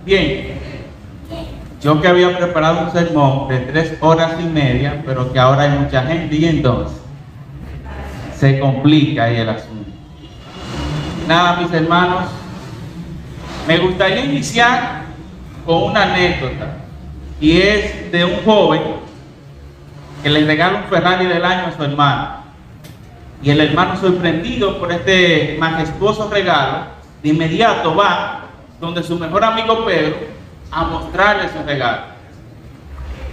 Bien, yo que había preparado un sermón de 3 horas y media, pero que ahora hay mucha gente y entonces se complica ahí el asunto. Nada, mis hermanos, me gustaría iniciar con una anécdota y es de un joven que le regala un Ferrari del año a su hermano. Y el hermano, sorprendido por este majestuoso regalo, de inmediato va donde su mejor amigo Pedro a mostrarle su regalo.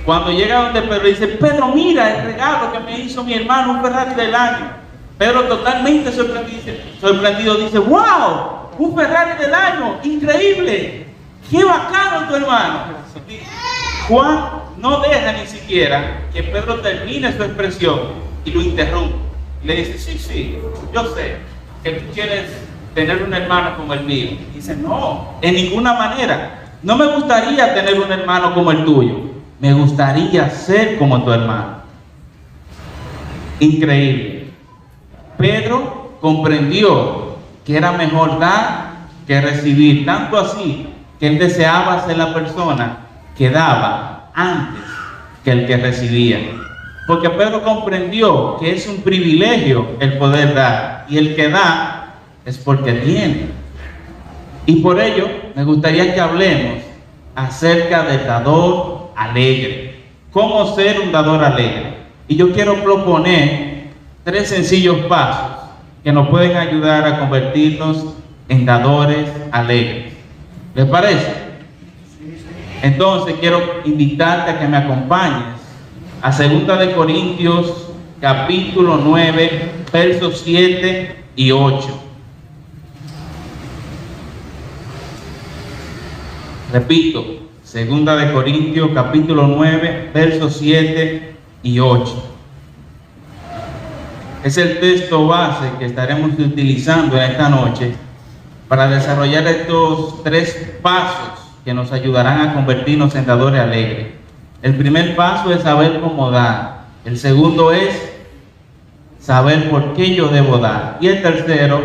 Cuando llega donde Pedro, dice: Pedro, mira el regalo que me hizo mi hermano, un Ferrari del año. Pedro, totalmente sorprendido, dice: ¡wow! Un Ferrari del año, increíble, qué bacano tu hermano. Juan no deja ni siquiera que Pedro termine su expresión y lo interrumpe. Le dice: sí, yo sé que tú quieres tener un hermano como el mío. Dice: no, en ninguna manera. No me gustaría tener un hermano como el tuyo. Me gustaría ser como tu hermano. Increíble. Pedro comprendió que era mejor dar que recibir. Tanto así que él deseaba ser la persona que daba antes que el que recibía. Porque Pedro comprendió que es un privilegio el poder dar, y el que da es porque tiene. Y por ello me gustaría que hablemos acerca del dador alegre. ¿Cómo ser un dador alegre? Y yo quiero proponer 3 sencillos pasos que nos pueden ayudar a convertirnos en dadores alegres. ¿Les parece? Entonces quiero invitarte a que me acompañes a 2 Corintios capítulo 9, versos 7 y 8. Repito, 2 Corintios capítulo 9, versos 7 y 8. Es el texto base que estaremos utilizando en esta noche para desarrollar estos 3 pasos que nos ayudarán a convertirnos en dadores alegres. El primer paso es saber cómo dar. El segundo es saber por qué yo debo dar. Y el tercero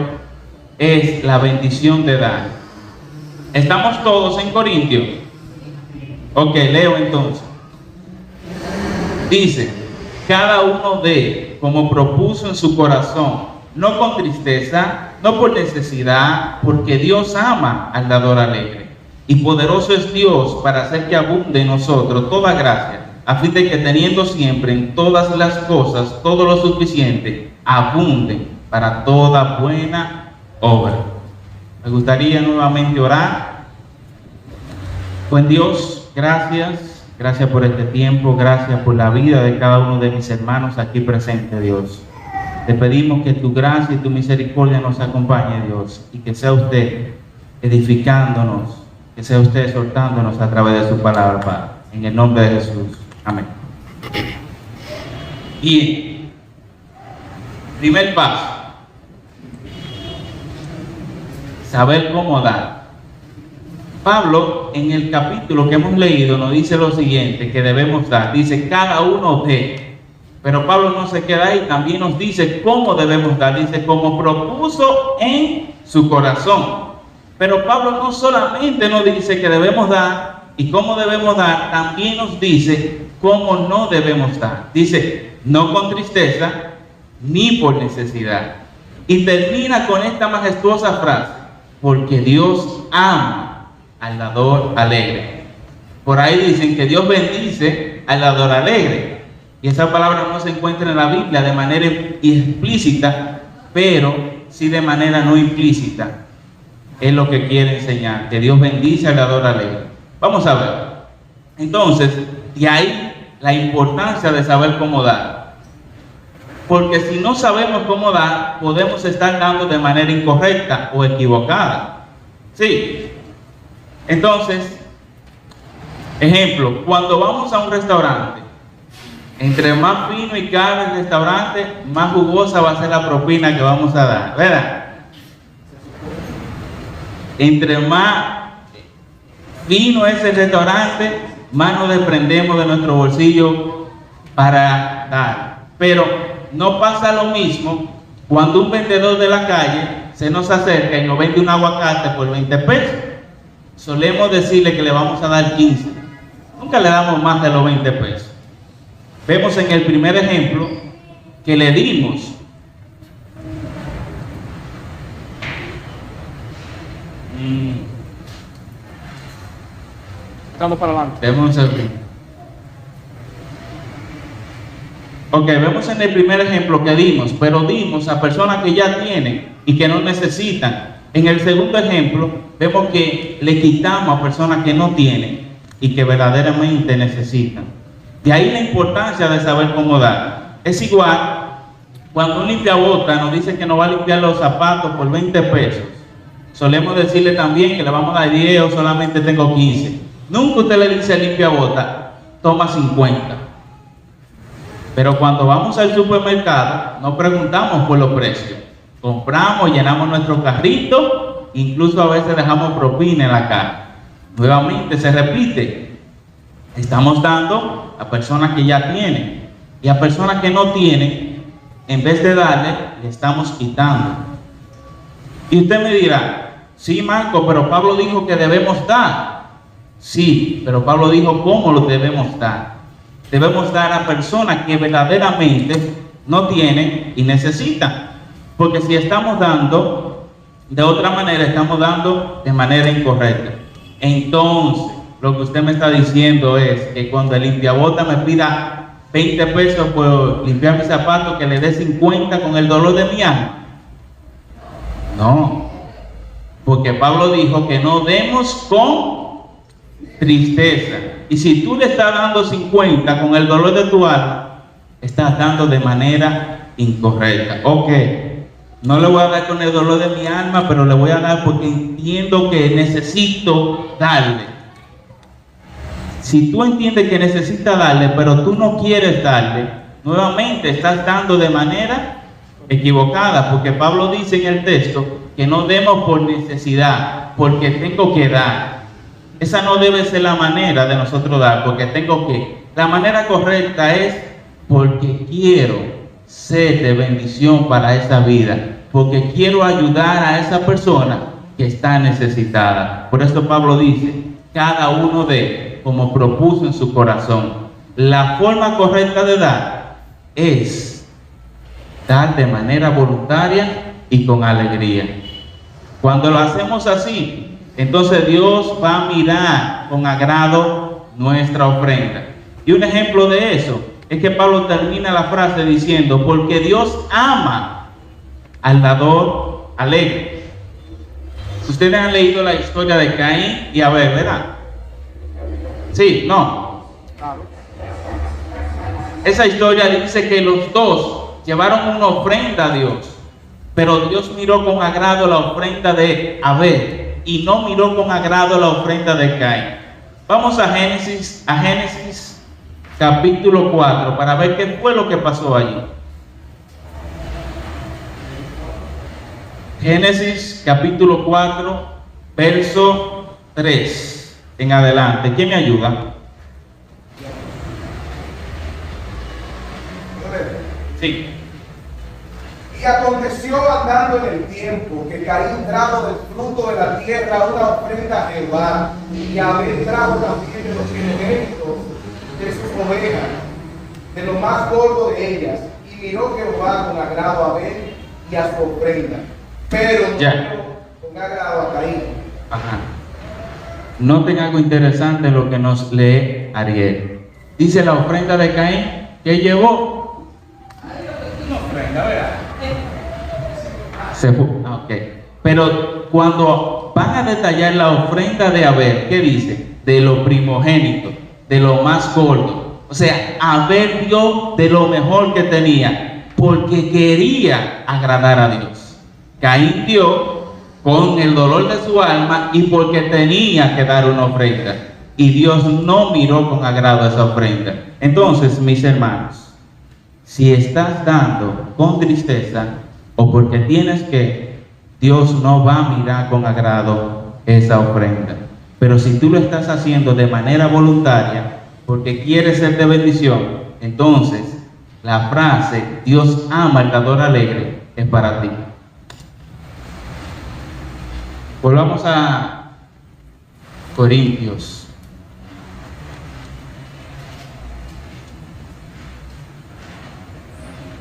es la bendición de dar. ¿Estamos todos en Corintios? Ok, leo entonces. Dice: cada uno dé como propuso en su corazón, no con tristeza, no por necesidad, porque Dios ama al dador alegre. Y poderoso es Dios para hacer que abunde en nosotros toda gracia, a fin de que teniendo siempre en todas las cosas todo lo suficiente, abunde para toda buena obra. Me gustaría nuevamente orar. Buen Dios, gracias por este tiempo, gracias por la vida de cada uno de mis hermanos aquí presentes, Dios. Te pedimos que tu gracia y tu misericordia nos acompañe, Dios, y que sea usted edificándonos, que sea usted exhortándonos a través de su palabra, Padre. En el nombre de Jesús. Amén. Bien. Primer paso. Saber cómo dar. Pablo, en el capítulo que hemos leído, nos dice lo siguiente, que debemos dar. Dice: cada uno dé. Pero Pablo no se queda ahí, también nos dice cómo debemos dar. Dice: como propuso en su corazón. Pero Pablo no solamente nos dice que debemos dar y cómo debemos dar, también nos dice cómo no debemos dar. Dice: no con tristeza ni por necesidad. Y termina con esta majestuosa frase: porque Dios ama al dador alegre. Por ahí dicen que Dios bendice al dador alegre. Y esa palabra no se encuentra en la Biblia de manera explícita, pero sí de manera no implícita. Es lo que quiere enseñar, que Dios bendice al dador alegre. Vamos a ver. Entonces, de ahí la importancia de saber cómo dar. Porque si no sabemos cómo dar, podemos estar dando de manera incorrecta o equivocada. Sí. Entonces, ejemplo, cuando vamos a un restaurante, entre más fino y caro el restaurante, más jugosa va a ser la propina que vamos a dar, ¿verdad? Entre más fino es el restaurante, más nos desprendemos de nuestro bolsillo para dar. Pero no pasa lo mismo cuando un vendedor de la calle se nos acerca y nos vende un aguacate por 20 pesos. solemos decirle que le vamos a dar 15. Nunca le damos más de los 20 pesos. Vemos en el primer ejemplo que le dimos Estando para adelante. vemos en el primer ejemplo que dimos, pero dimos a personas que ya tienen y que no necesitan. En el segundo ejemplo, vemos que le quitamos a personas que no tienen y que verdaderamente necesitan. De ahí la importancia de saber cómo dar. Es igual cuando un limpiabotas nos dice que nos va a limpiar los zapatos por 20 pesos. Solemos decirle también que le vamos a dar 10 o solamente tengo 15. Nunca usted le dice al limpiabotas, toma 50. Pero cuando vamos al supermercado, no preguntamos por los precios. Compramos, llenamos nuestro carrito, incluso a veces dejamos propina en la cara. Nuevamente se repite. Estamos dando a personas que ya tienen. Y a personas que no tienen, en vez de darle, le estamos quitando. Y usted me dirá, sí, Marco, pero Pablo dijo que debemos dar. Sí, pero Pablo dijo cómo lo debemos dar. Debemos dar a personas que verdaderamente no tienen y necesitan. Porque si estamos dando de otra manera, estamos dando de manera incorrecta. Entonces, lo que usted me está diciendo es que cuando el limpiabotas me pida 20 pesos por limpiar mis zapatos, que le dé 50 con el dolor de mi alma. No, porque Pablo dijo que no demos con tristeza. Y si tú le estás dando 50 con el dolor de tu alma, estás dando de manera incorrecta. Ok, no le voy a dar con el dolor de mi alma, pero le voy a dar porque entiendo que necesito darle. Si tú entiendes que necesitas darle, pero tú no quieres darle, nuevamente estás dando de manera equivocada, porque Pablo dice en el texto que no demos por necesidad, porque tengo que dar. Esa no debe ser la manera de nosotros dar, porque tengo que. La manera correcta es porque quiero ser de bendición para esa vida, porque quiero ayudar a esa persona que está necesitada. Por eso Pablo dice, cada uno dé como propuso en su corazón. La forma correcta de dar es dar de manera voluntaria y con alegría. Cuando lo hacemos así, entonces Dios va a mirar con agrado nuestra ofrenda. Y un ejemplo de eso es que Pablo termina la frase diciendo, porque Dios ama al dador alegre. Ustedes han leído la historia de Caín y Abel, ¿verdad? Sí, no. Esa historia dice que los dos llevaron una ofrenda a Dios, pero Dios miró con agrado la ofrenda de Abel y no miró con agrado la ofrenda de Caín. Vamos a Génesis capítulo 4 para ver qué fue lo que pasó allí. Génesis capítulo 4, verso 3 en adelante. ¿Quién me ayuda? Sí. Y aconteció andando en el tiempo que Caín trajo del fruto de la tierra una ofrenda a Jehová, y Abel trajo también de los primogénitos de sus ovejas, de lo más gordo de ellas. Y miró Jehová con agrado a Abel y a su ofrenda, pero no miró con agrado a Caín. Ajá. Noten algo interesante en lo que nos lee Ariel. Dice la ofrenda de Caín que llevó una ofrenda, ¿verdad? Ok. Pero cuando van a detallar la ofrenda de Abel, ¿qué dice? De lo primogénito, de lo más gordo. O sea, Abel dio de lo mejor que tenía, porque quería agradar a Dios. Caín dio con el dolor de su alma y porque tenía que dar una ofrenda. Y Dios no miró con agrado esa ofrenda. Entonces, mis hermanos, si estás dando con tristeza o porque tienes que, Dios no va a mirar con agrado esa ofrenda. Pero si tú lo estás haciendo de manera voluntaria, porque quieres ser de bendición, entonces la frase Dios ama al dador alegre es para ti. Volvamos a Corintios.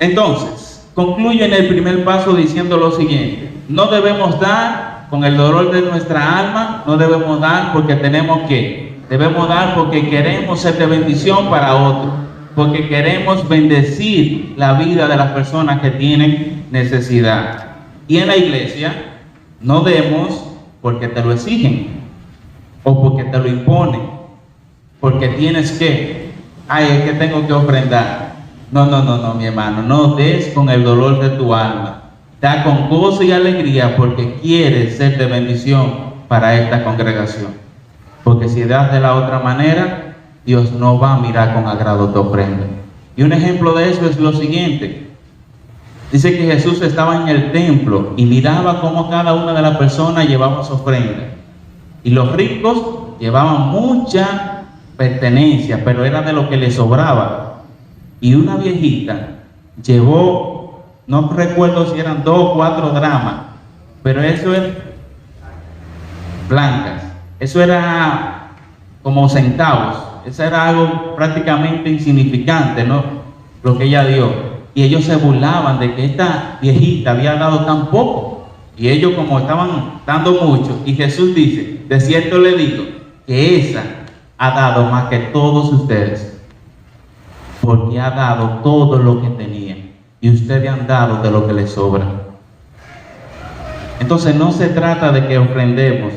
Entonces, concluyo en el primer paso diciendo lo siguiente: no debemos dar con el dolor de nuestra alma, no debemos dar porque tenemos que, debemos dar porque queremos ser de bendición para otros, porque queremos bendecir la vida de las personas que tienen necesidad. Y en la iglesia no demos porque te lo exigen o porque te lo imponen, porque tienes que, es que tengo que ofrendar. No, mi hermano, no des con el dolor de tu alma. Da con gozo y alegría porque quieres ser de bendición para esta congregación. Porque si das de la otra manera, Dios no va a mirar con agrado tu ofrenda. Y un ejemplo de eso es lo siguiente. Dice que Jesús estaba en el templo y miraba cómo cada una de las personas llevaba su ofrenda. Y los ricos llevaban mucha pertenencia, pero era de lo que les sobraba. Y una viejita llevó, no recuerdo si eran 2 o 4 dramas, pero eso es blancas. Eso era como centavos. Eso era algo prácticamente insignificante, ¿no? Lo que ella dio. Y ellos se burlaban de que esta viejita había dado tan poco. Y ellos como estaban dando mucho. Y Jesús dice: de cierto le digo que esa ha dado más que todos ustedes. Porque ha dado todo lo que tenía. Y ustedes han dado de lo que les sobra. Entonces no se trata de que ofrendemos.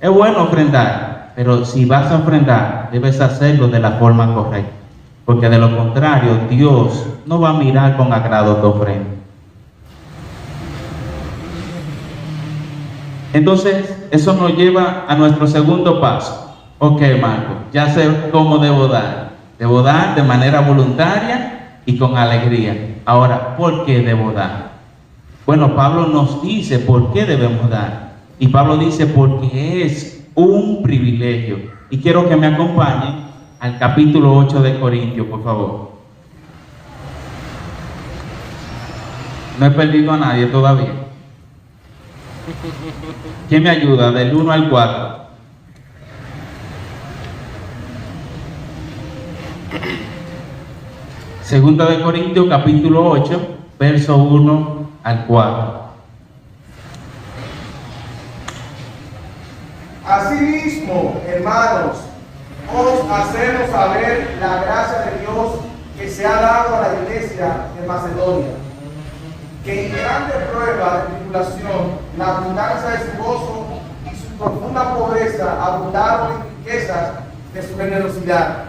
Es bueno ofrendar, pero si vas a ofrendar, debes hacerlo de la forma correcta. Porque de lo contrario, Dios no va a mirar con agrado tu ofrenda. Entonces, eso nos lleva a nuestro segundo paso. Ok, Marco, ya sé cómo debo dar. Debo dar de manera voluntaria y con alegría. Ahora, ¿por qué debo dar? Bueno, Pablo nos dice por qué debemos dar. Y Pablo dice porque es un privilegio. Y quiero que me acompañen al capítulo 8 de Corintios, por favor. No he perdido a nadie todavía. ¿Quién me ayuda? Del 1 al 4. Segunda de Corintios, capítulo 8, verso 1 al 4. Asimismo, hermanos, os hacemos saber la gracia de Dios que se ha dado a la iglesia de Macedonia, que en grande prueba de tribulación, la abundancia de su gozo y su profunda pobreza abundaron en riquezas de su generosidad.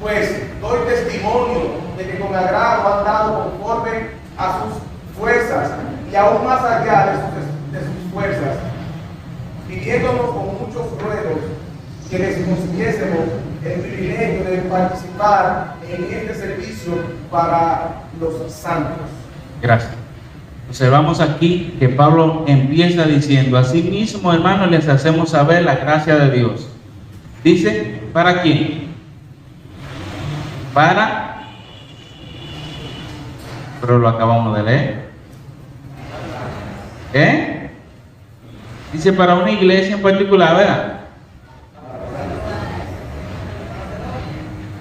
Pues doy testimonio de que con agrado han dado conforme a sus fuerzas y aún más allá de sus fuerzas, pidiéndonos con muchos ruegos que les consiguiésemos el privilegio de participar en este servicio para los santos. Gracias. Observamos aquí que Pablo empieza diciendo: asimismo, hermanos, les hacemos saber la gracia de Dios. Dice, ¿para quién? Pero lo acabamos de leer. Dice para una iglesia en particular, ¿verdad?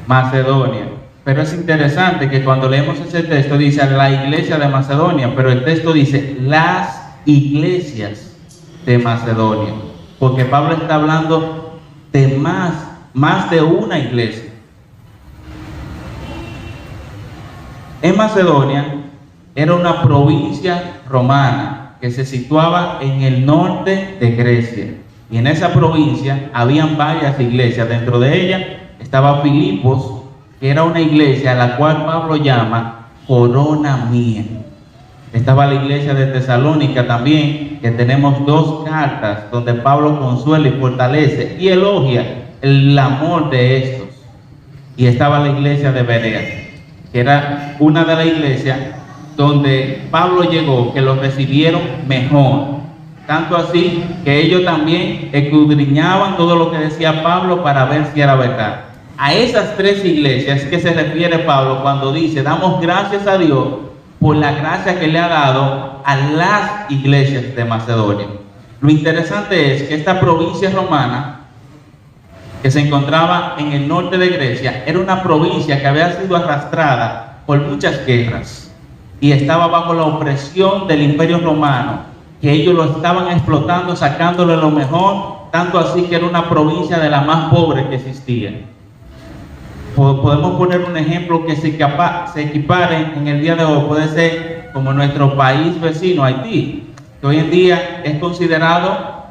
Macedonia. Pero es interesante que cuando leemos ese texto dice la iglesia de Macedonia, pero el texto dice las iglesias de Macedonia, porque Pablo está hablando de más de una iglesia. En Macedonia era una provincia romana que se situaba en el norte de Grecia. Y en esa provincia habían varias iglesias. Dentro de ella estaba Filipos, que era una iglesia a la cual Pablo llama corona mía. Estaba la iglesia de Tesalónica también, que tenemos 2 cartas donde Pablo consuela y fortalece y elogia el amor de estos. Y estaba la iglesia de Berea, que era una de las iglesias donde Pablo llegó, que lo recibieron mejor. Tanto así que ellos también escudriñaban todo lo que decía Pablo para ver si era verdad. A esas 3 iglesias que se refiere Pablo cuando dice: damos gracias a Dios por la gracia que le ha dado a las iglesias de Macedonia. Lo interesante es que esta provincia romana que se encontraba en el norte de Grecia, era una provincia que había sido arrastrada por muchas guerras y estaba bajo la opresión del Imperio Romano, que ellos lo estaban explotando, sacándole lo mejor, tanto así que era una provincia de las más pobres que existía. Podemos poner un ejemplo que se equipare en el día de hoy, puede ser como nuestro país vecino, Haití, que hoy en día es considerado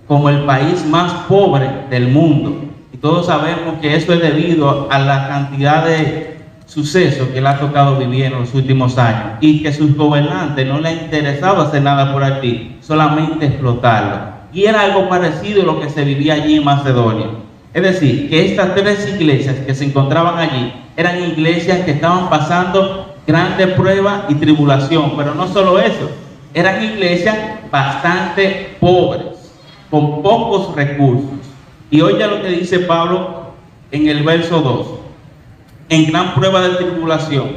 como el país más pobre del mundo. Y todos sabemos que eso es debido a la cantidad de sucesos que le ha tocado vivir en los últimos años y que sus gobernantes no les ha interesado hacer nada por Haití, solamente explotarlo. Y era algo parecido a lo que se vivía allí en Macedonia. Es decir, que estas tres iglesias que se encontraban allí eran iglesias que estaban pasando grandes pruebas y tribulación, pero no solo eso, eran iglesias bastante pobres, con pocos recursos. Y oiga lo que dice Pablo en el verso 2: en gran prueba de tribulación,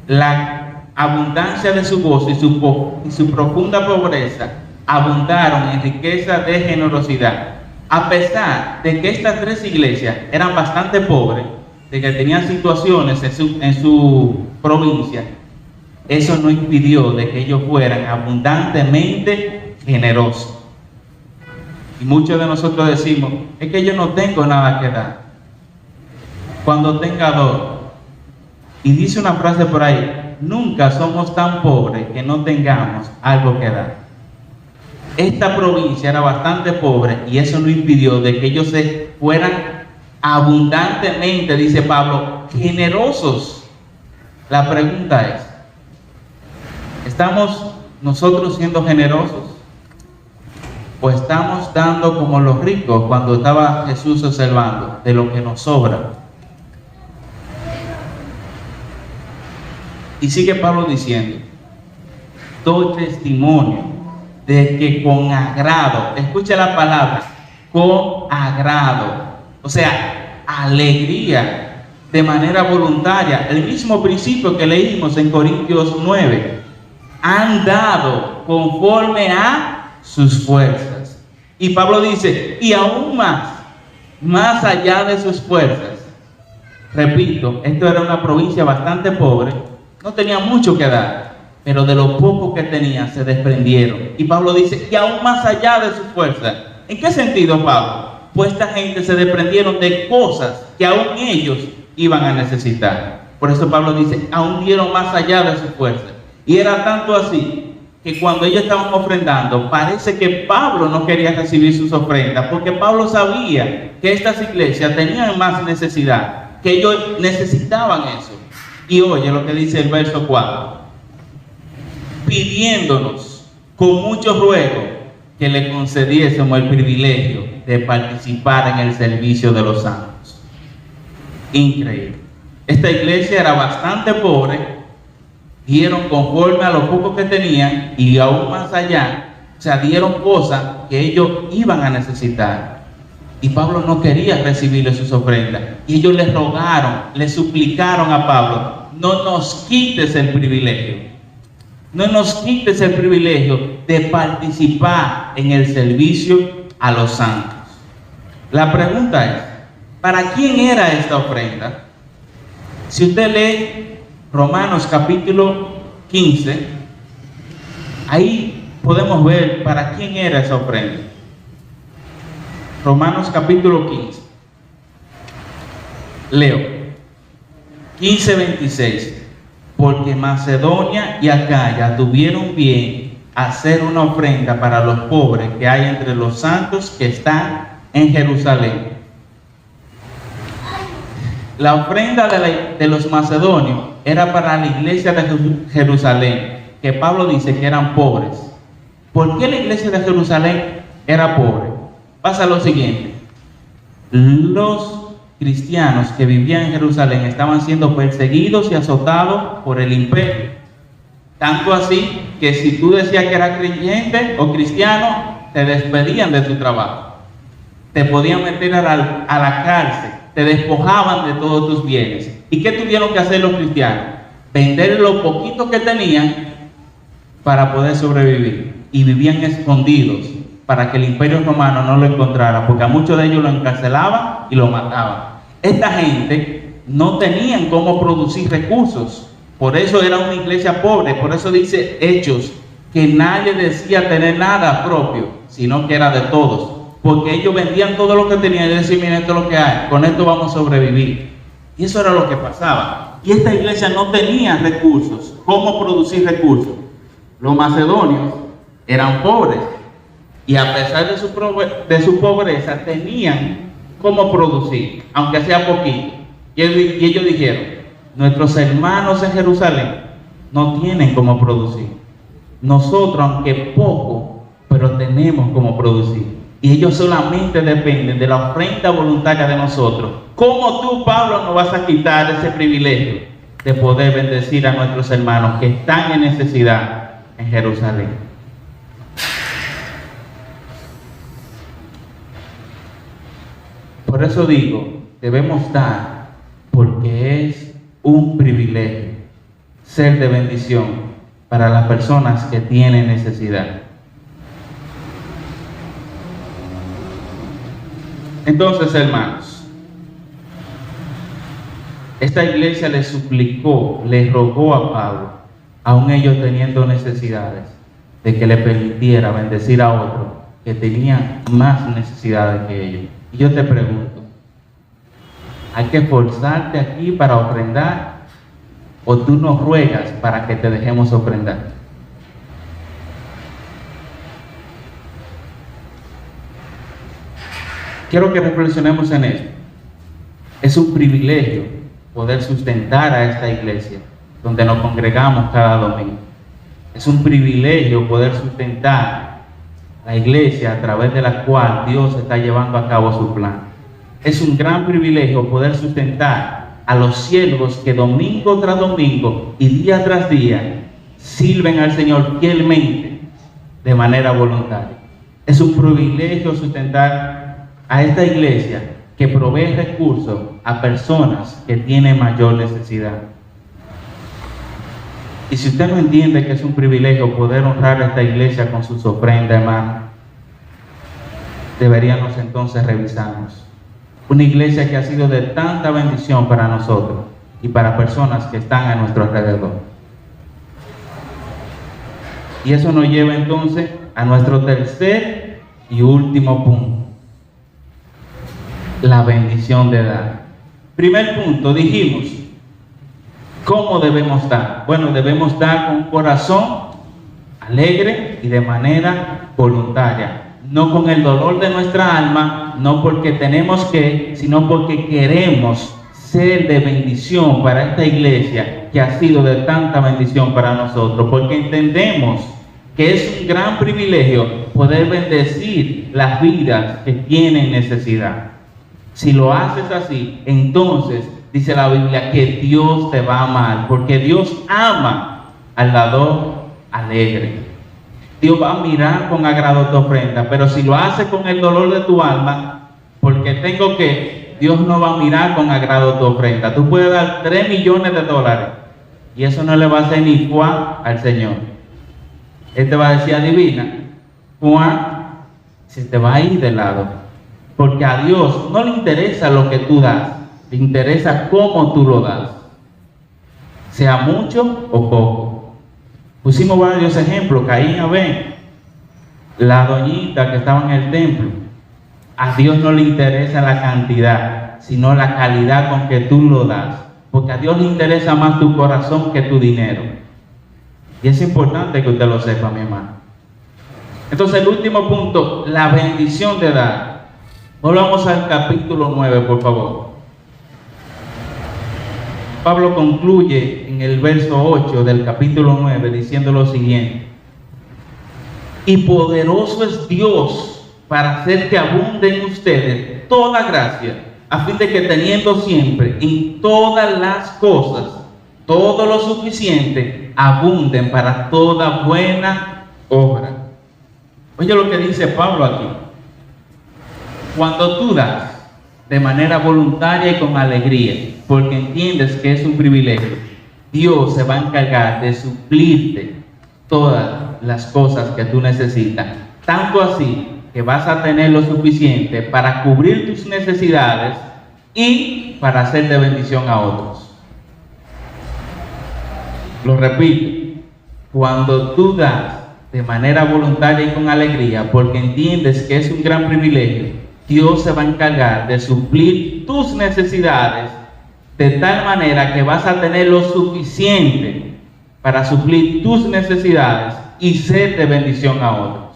la abundancia de su gozo y su profunda pobreza abundaron en riqueza de generosidad. A pesar de que estas tres iglesias eran bastante pobres, de que tenían situaciones en su provincia, eso no impidió de que ellos fueran abundantemente generosos. Y muchos de nosotros decimos, es que yo no tengo nada que dar. Cuando tenga dos. Y dice una frase por ahí, nunca somos tan pobres que no tengamos algo que dar. Esta provincia era bastante pobre y eso no impidió de que ellos se fueran abundantemente, dice Pablo, generosos. La pregunta es, ¿estamos nosotros siendo generosos? ¿O estamos dando como los ricos cuando estaba Jesús observando de lo que nos sobra? Y sigue Pablo diciendo, doy testimonio de que con agrado, escucha la palabra, con agrado, o sea, alegría, de manera voluntaria, el mismo principio que leímos en Corintios 9, han dado conforme a sus fuerzas. Y Pablo dice, y aún más allá de sus fuerzas. Repito, esto era una provincia bastante pobre, no tenía mucho que dar, pero de lo poco que tenían se desprendieron. Y Pablo dice, y aún más allá de sus fuerzas. ¿En qué sentido, Pablo? Pues esta gente se desprendieron de cosas que aún ellos iban a necesitar. Por eso Pablo dice, aún dieron más allá de sus fuerzas. Y era tanto así que cuando ellos estaban ofrendando, parece que Pablo no quería recibir sus ofrendas, porque Pablo sabía que estas iglesias tenían más necesidad, que ellos necesitaban eso. Y oye lo que dice el verso 4, pidiéndonos con mucho ruego que le concediésemos el privilegio de participar en el servicio de los santos. Increíble. Esta iglesia era bastante pobre, dieron conforme a lo poco que tenían y aún más allá, o sea, dieron cosas que ellos iban a necesitar. Y Pablo no quería recibirle sus ofrendas. Y ellos le rogaron, le suplicaron a Pablo, no nos quites el privilegio. No nos quites el privilegio de participar en el servicio a los santos. La pregunta es, ¿para quién era esta ofrenda? Si usted lee Romanos capítulo 15, ahí podemos ver para quién era esa ofrenda. Romanos capítulo 15. Leo 15:26. Porque Macedonia y Acaya tuvieron bien hacer una ofrenda para los pobres que hay entre los santos que están en Jerusalén. La ofrenda de los macedonios era para la iglesia de Jerusalén, que Pablo dice que eran pobres. ¿Por qué la iglesia de Jerusalén era pobre? Pasa lo siguiente. Los cristianos que vivían en Jerusalén estaban siendo perseguidos y azotados por el imperio. Tanto así que si tú decías que eras creyente o cristiano, te despedían de tu trabajo. Te podían meter a la cárcel, te despojaban de todos tus bienes. ¿Y qué tuvieron que hacer los cristianos? Vender lo poquito que tenían para poder sobrevivir. Y vivían escondidos para que el imperio romano no lo encontrara, porque a muchos de ellos lo encarcelaban y lo mataban. Esta gente no tenían cómo producir recursos, por eso era una iglesia pobre. Por eso dice Hechos que nadie decía tener nada propio, sino que era de todos, porque ellos vendían todo lo que tenían y decían: miren, esto es lo que hay, con esto vamos a sobrevivir. Y eso era lo que pasaba. Y esta iglesia no tenía recursos. ¿Cómo producir recursos? Los macedonios eran pobres, y a pesar de su pobreza tenían cómo producir, aunque sea poquito. Y ellos dijeron: nuestros hermanos en Jerusalén no tienen cómo producir. Nosotros, aunque poco, pero tenemos cómo producir. Y ellos solamente dependen de la ofrenda voluntaria de nosotros. ¿Cómo tú, Pablo, no vas a quitar ese privilegio de poder bendecir a nuestros hermanos que están en necesidad en Jerusalén? Por eso digo, debemos dar, porque es un privilegio ser de bendición para las personas que tienen necesidad. Entonces, hermanos, esta iglesia le suplicó, le rogó a Pablo, aun ellos teniendo necesidades, de que le permitiera bendecir a otros que tenían más necesidades que ellos. Y yo te pregunto, ¿hay que forzarte aquí para ofrendar, o tú nos ruegas para que te dejemos ofrendar? Quiero que reflexionemos en esto. Es un privilegio poder sustentar a esta iglesia donde nos congregamos cada domingo. Es un privilegio poder sustentar la iglesia a través de la cual Dios está llevando a cabo su plan. Es un gran privilegio poder sustentar a los siervos que domingo tras domingo y día tras día sirven al Señor fielmente de manera voluntaria. Es un privilegio sustentar a esta iglesia que provee recursos a personas que tienen mayor necesidad. Y si usted no entiende que es un privilegio poder honrar a esta iglesia con sus ofrendas, hermano, deberíamos entonces revisarnos. Una iglesia que ha sido de tanta bendición para nosotros y para personas que están a nuestro alrededor. Y eso nos lleva entonces a nuestro tercer y último punto: la bendición de dar. Primer punto, dijimos, ¿cómo debemos dar? Bueno, debemos dar con un corazón alegre y de manera voluntaria, no con el dolor de nuestra alma, no porque tenemos que, sino porque queremos ser de bendición para esta iglesia que ha sido de tanta bendición para nosotros, porque entendemos que es un gran privilegio poder bendecir las vidas que tienen necesidad. Si lo haces así, entonces dice la Biblia que Dios te va a amar, porque Dios ama al dador alegre. Dios va a mirar con agrado tu ofrenda, pero si lo haces con el dolor de tu alma, porque tengo que, Dios no va a mirar con agrado tu ofrenda. Tú puedes dar $3 millones y eso no le va a hacer ni fuá al Señor. Él te va a decir: adivina, fuá, se te va a ir de lado. Porque a Dios no le interesa lo que tú das, le interesa cómo tú lo das, sea mucho o poco. Pusimos varios ejemplos: Caín y Abel, la doñita que estaba en el templo. A Dios no le interesa la cantidad, sino la calidad con que tú lo das, porque a Dios le interesa más tu corazón que tu dinero. Y es importante que usted lo sepa, mi hermano. Entonces, el último punto, la bendición de dar. Volvamos al capítulo 9, por favor. Pablo concluye en el verso 8 del capítulo 9 diciendo lo siguiente: y poderoso es Dios para hacer que abunde en ustedes toda gracia, a fin de que teniendo siempre en todas las cosas todo lo suficiente, abunden para toda buena obra. Oye lo que dice Pablo aquí: cuando tú das de manera voluntaria y con alegría, porque entiendes que es un privilegio, Dios se va a encargar de suplirte todas las cosas que tú necesitas. Tanto así que vas a tener lo suficiente para cubrir tus necesidades y para hacer de bendición a otros. Lo repito, cuando tú das de manera voluntaria y con alegría, porque entiendes que es un gran privilegio, Dios se va a encargar de suplir tus necesidades de tal manera que vas a tener lo suficiente para suplir tus necesidades y ser de bendición a otros.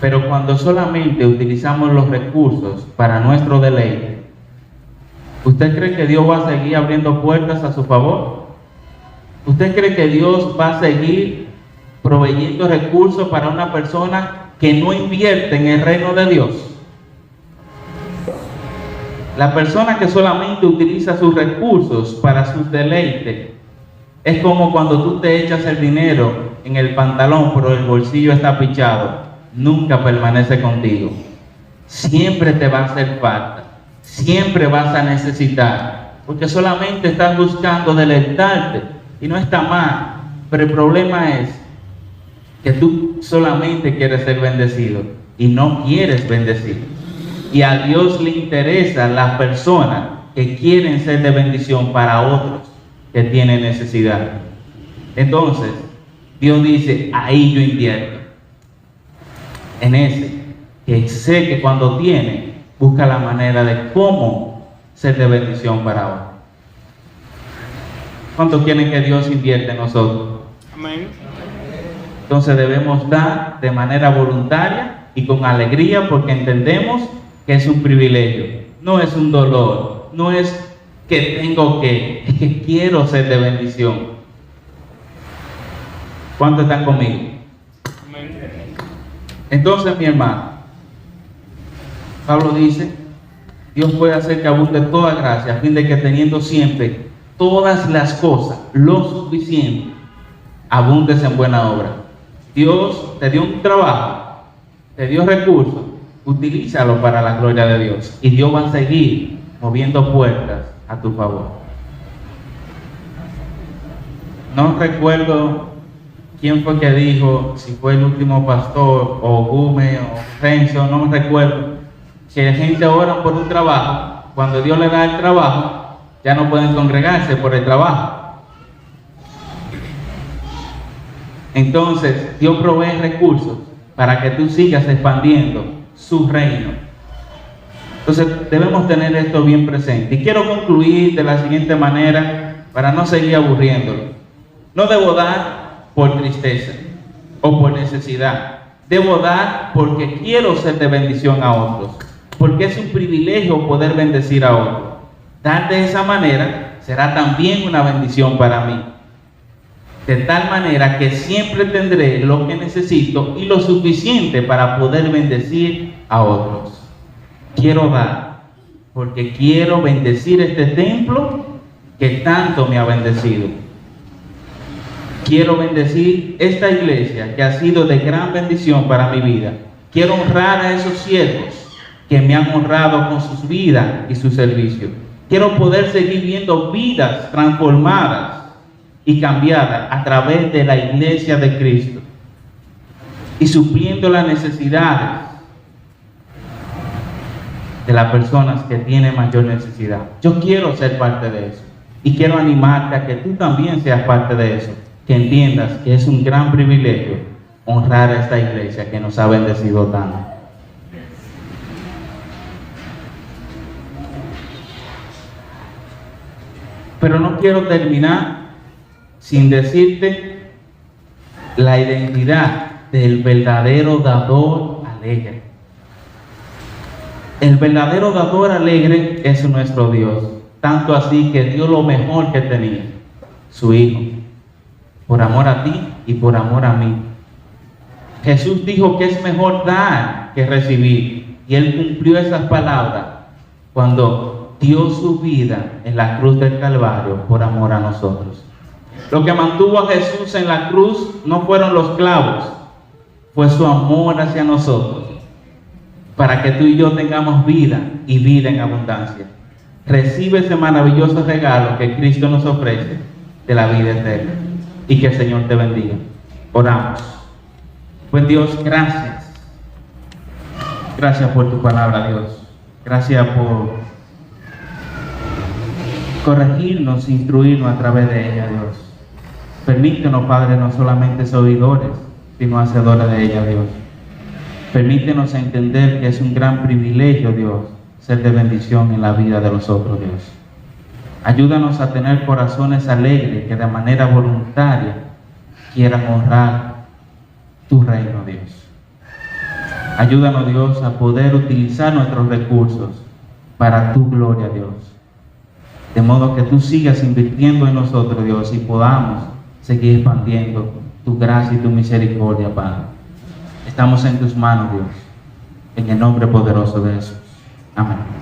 Pero cuando solamente utilizamos los recursos para nuestro deleite, ¿usted cree que Dios va a seguir abriendo puertas a su favor? ¿Usted cree que Dios va a seguir proveyendo recursos para una persona que no invierte en el reino de Dios? La persona que solamente utiliza sus recursos para sus deleites es como cuando tú te echas el dinero en el pantalón pero el bolsillo está pichado. Nunca permanece contigo. Siempre te va a hacer falta. Siempre vas a necesitar. Porque solamente estás buscando deleitarte. Y no está mal. Pero el problema es que tú solamente quieres ser bendecido y no quieres bendecir. Y a Dios le interesan las personas que quieren ser de bendición para otros que tienen necesidad. Entonces, Dios dice, ahí yo invierto. En ese, que sé que cuando tiene, busca la manera de cómo ser de bendición para otros. ¿Cuántos quieren que Dios invierte en nosotros? Amén. Entonces debemos dar de manera voluntaria y con alegría porque entendemos que es un privilegio, no es un dolor, no es que tengo que quiero ser de bendición. ¿Cuántos están conmigo? Entonces, mi hermano, Pablo dice, Dios puede hacer que abunde toda gracia, a fin de que teniendo siempre todas las cosas, lo suficiente, abundes en buena obra. Dios te dio un trabajo, te dio recursos, utilízalo para la gloria de Dios. Y Dios va a seguir moviendo puertas a tu favor. No recuerdo quién fue que dijo, si fue el último pastor, o Gume, o Renzo, no me recuerdo, que la gente ora por un trabajo, cuando Dios le da el trabajo, ya no pueden congregarse por el trabajo. Entonces, Dios provee recursos para que tú sigas expandiendo su reino. Entonces, debemos tener esto bien presente. Y quiero concluir de la siguiente manera, para no seguir aburriéndolo. No debo dar por tristeza o por necesidad. Debo dar porque quiero ser de bendición a otros, porque es un privilegio poder bendecir a otros. Dar de esa manera será también una bendición para mí, de tal manera que siempre tendré lo que necesito y lo suficiente para poder bendecir a otros. Quiero dar porque quiero bendecir este templo que tanto me ha bendecido. Quiero bendecir esta iglesia que ha sido de gran bendición para mi vida. Quiero honrar a esos siervos que me han honrado con sus vidas y su servicio. Quiero poder seguir viendo vidas transformadas y cambiadas a través de la iglesia de Cristo y supliendo las necesidades de las personas que tienen mayor necesidad. Yo quiero ser parte de eso y quiero animarte a que tú también seas parte de eso. Que entiendas que es un gran privilegio honrar a esta iglesia que nos ha bendecido tanto. Pero no quiero terminar sin decirte la identidad del verdadero dador alegre. El verdadero dador alegre es nuestro Dios, tanto así que dio lo mejor que tenía, su Hijo, por amor a ti y por amor a mí. Jesús dijo que es mejor dar que recibir, y Él cumplió esas palabras cuando dio su vida en la cruz del Calvario por amor a nosotros. Lo que mantuvo a Jesús en la cruz no fueron los clavos, fue su amor hacia nosotros, para que tú y yo tengamos vida y vida en abundancia. Recibe ese maravilloso regalo que Cristo nos ofrece de la vida eterna. Y que el Señor te bendiga. Oramos. Pues Dios, gracias Gracias por tu palabra, Dios. Gracias por corregirnos, instruirnos a través de ella, Dios. Permítenos, Padre, no solamente ser oidores, sino hacedores de ella, Dios. Permítenos entender que es un gran privilegio, Dios, ser de bendición en la vida de los otros, Dios. Ayúdanos a tener corazones alegres que de manera voluntaria quieran honrar tu reino, Dios. Ayúdanos, Dios, a poder utilizar nuestros recursos para tu gloria, Dios. De modo que tú sigas invirtiendo en nosotros, Dios, y podamos seguir expandiendo tu gracia y tu misericordia, Padre. Estamos en tus manos, Dios, en el nombre poderoso de Jesús. Amén.